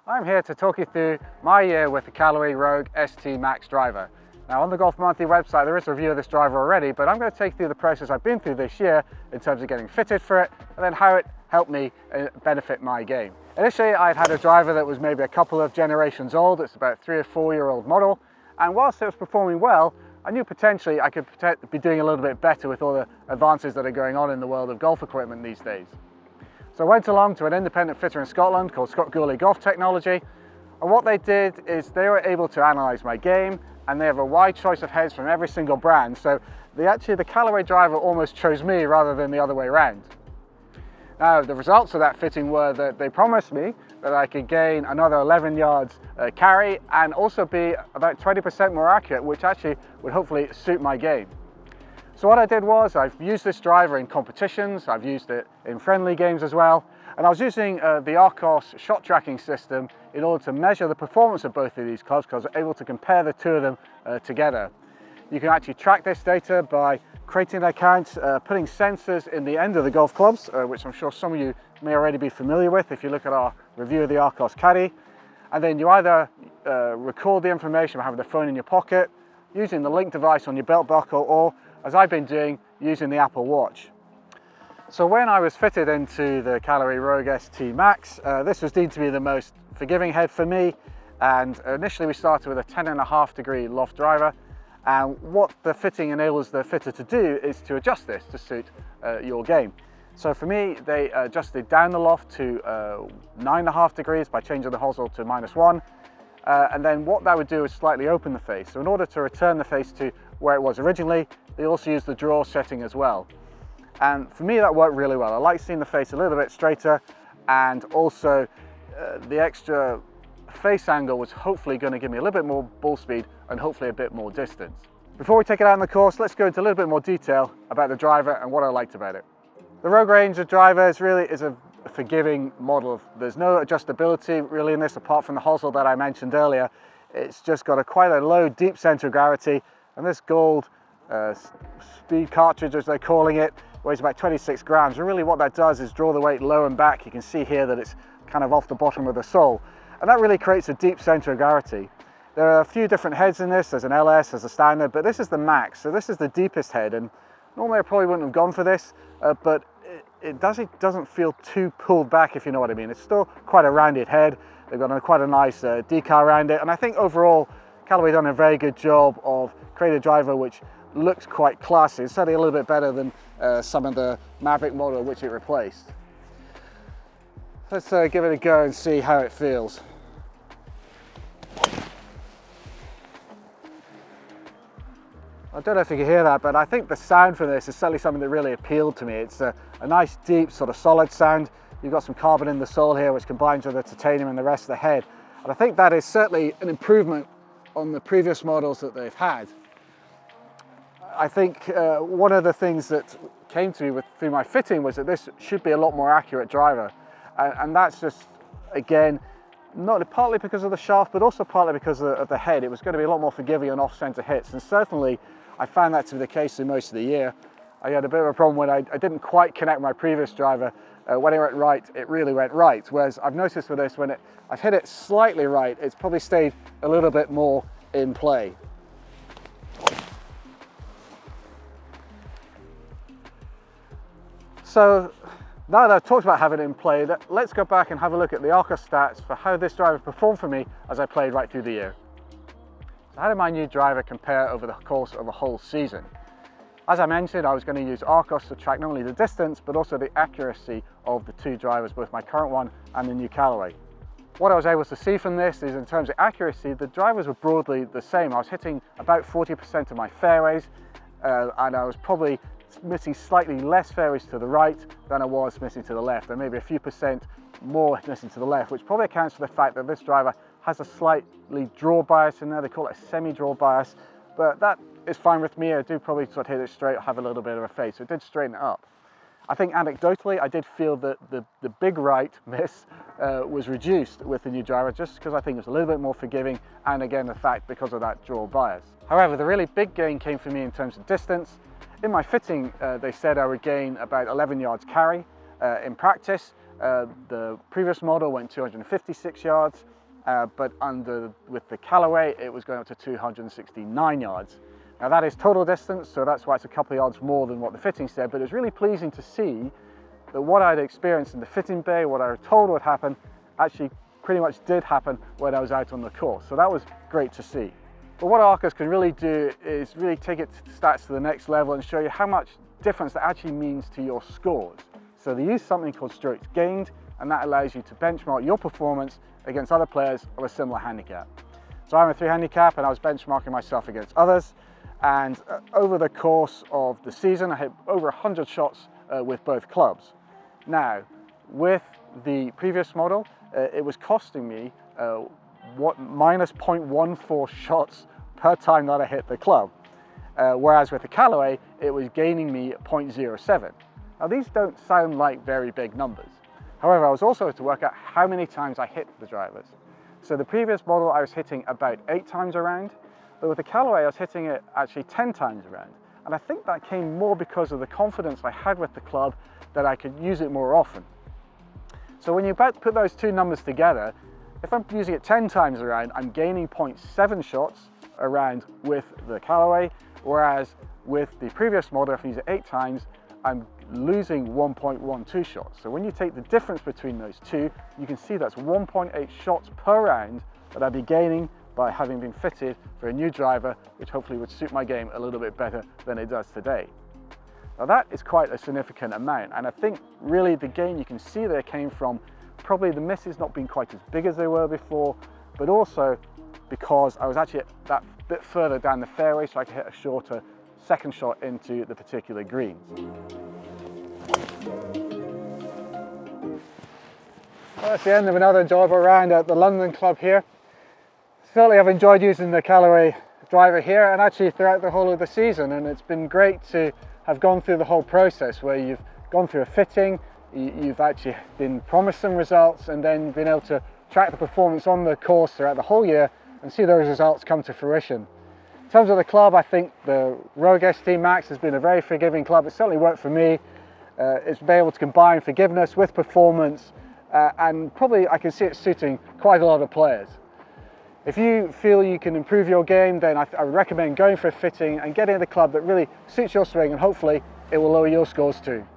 I'm here to talk you through my year with the Callaway Rogue ST Max driver. Now on the Golf Monthly website there is a review of this driver already, but I'm going to take you through the process I've been through this year in terms of getting fitted for it and then how it helped me benefit my game. Initially I'd had a driver that was maybe a couple of generations old. It's about 3 or 4 year old model, and whilst it was performing well, I knew potentially I could be doing a little bit better with all the advances that are going on in the world of golf equipment these days. So I went along to an independent fitter in Scotland called Scott Gourley Golf Technology, and what they did is they were able to analyse my game, and they have a wide choice of heads from every single brand, so the Callaway driver almost chose me rather than the other way around. Now the results of that fitting were that they promised me that I could gain another 11 yards carry and also be about 20% more accurate, which actually would hopefully suit my game. So what I did was I've used this driver in competitions, I've used it in friendly games as well, and I was using the Arccos shot tracking system in order to measure the performance of both of these clubs because I was able to compare the two of them together. You can actually track this data by creating an account, putting sensors in the end of the golf clubs, which I'm sure some of you may already be familiar with if you look at our review of the Arccos Caddy. And then you either record the information by having the phone in your pocket, using the link device on your belt buckle, or as I've been doing, using the Apple Watch. So when I was fitted into the Callaway Rogue ST Max, this was deemed to be the most forgiving head for me, and initially we started with a 10.5 degree loft driver, and what the fitting enables the fitter to do is to adjust this to suit your game. So for me, they adjusted down the loft to 9.5 degrees by changing the hosel to -1, and then what that would do is slightly open the face. So in order to return the face to where it was originally, they also used the draw setting as well. And for me that worked really well. I like seeing the face a little bit straighter, and also the extra face angle was hopefully going to give me a little bit more ball speed and hopefully a bit more distance. Before we take it out on the course, let's go into a little bit more detail about the driver and what I liked about it. The Rogue range of drivers really is a forgiving model. There's no adjustability really in this apart from the hosel that I mentioned earlier. It's just got quite a low deep center of gravity, and this gold speed cartridge, as they're calling it, weighs about 26 grams, and really what that does is draw the weight low and back. You can see here that it's kind of off the bottom of the sole, and that really creates a deep center of gravity. There are a few different heads in this. There's an LS, there's a standard, but this is the Max, so this is the deepest head, and normally I probably wouldn't have gone for this, but it doesn't feel too pulled back, if you know what I mean. It's still quite a rounded head. They've got quite a nice decal around it, and I think overall Callaway done a very good job of creating a driver which looks quite classy. It's certainly a little bit better than some of the Maverick model which it replaced. Let's give it a go and see how it feels. I don't know if you can hear that, but I think the sound for this is certainly something that really appealed to me. It's a nice deep sort of solid sound. You've got some carbon in the sole here which combines with the titanium and the rest of the head, and I think that is certainly an improvement on the previous models that they've had. I think one of the things that came to me through my fitting was that this should be a lot more accurate driver, and that's just, again, not partly because of the shaft, but also partly because of the head. It was going to be a lot more forgiving on off-center hits, and certainly I found that to be the case through most of the year. I had a bit of a problem when I didn't quite connect my previous driver. When it went right, it really went right, whereas I've noticed with this, when I've hit it slightly right, it's probably stayed a little bit more in play. So now that I've talked about having it in play, let's go back and have a look at the Arccos stats for how this driver performed for me as I played right through the year. So how did my new driver compare over the course of a whole season? As I mentioned, I was going to use Arccos to track not only the distance but also the accuracy of the two drivers, both my current one and the new Callaway. What I was able to see from this is, in terms of accuracy, the drivers were broadly the same. I was hitting about 40% of my fairways, and I was probably missing slightly less fairways to the right than I was missing to the left, and maybe a few percent more missing to the left, which probably accounts for the fact that this driver has a slightly draw bias in there. They call it a semi-draw bias, but that is fine with me. I do probably sort of hit it straight, have a little bit of a fade, so it did straighten it up. I think anecdotally I did feel that the big right miss was reduced with the new driver, just because I think it was a little bit more forgiving, and again the fact because of that draw bias. However, the really big gain came for me in terms of distance. In my fitting, they said I would gain about 11 yards carry in practice, The previous model went 256 yards, but with the Callaway, it was going up to 269 yards. Now that is total distance, so that's why it's a couple of yards more than what the fitting said, but it was really pleasing to see that what I'd experienced in the fitting bay, what I was told would happen, actually pretty much did happen when I was out on the course. So that was great to see. But what Arccos can really do is really take its stats to the next level and show you how much difference that actually means to your scores. So they use something called strokes gained, and that allows you to benchmark your performance against other players of a similar handicap. So I'm a 3 handicap and I was benchmarking myself against others, and over the course of the season I hit over 100 shots with both clubs. Now with the previous model it was costing me minus 0.14 shots per time that I hit the club, whereas with the Callaway it was gaining me 0.07. Now these don't sound like very big numbers. However, I was also able to work out how many times I hit the drivers. So the previous model I was hitting about 8 times a round, but with the Callaway I was hitting it actually 10 times a round. And I think that came more because of the confidence I had with the club that I could use it more often. So when you put those two numbers together, if I'm using it 10 times around, I'm gaining 0.7 shots around with the Callaway, whereas with the previous model, if I use it 8 times, I'm losing 1.12 shots. So when you take the difference between those two, you can see that's 1.8 shots per round that I'd be gaining by having been fitted for a new driver, which hopefully would suit my game a little bit better than it does today. Now that is quite a significant amount, and I think really the gain you can see there came from probably the misses not being quite as big as they were before, but also because I was actually that bit further down the fairway, so I could hit a shorter second shot into the particular greens. Well, that's the end of another enjoyable round at the London club here. Certainly I've enjoyed using the Callaway driver here and actually throughout the whole of the season, and it's been great to have gone through the whole process where you've gone through a fitting, you've actually been promised some results, and then been able to track the performance on the course throughout the whole year and see those results come to fruition. In terms of the club, I think the Rogue ST Max has been a very forgiving club. It certainly worked for me. It's been able to combine forgiveness with performance, and probably I can see it suiting quite a lot of players. If you feel you can improve your game, then I would recommend going for a fitting and getting the club that really suits your swing, and hopefully it will lower your scores too.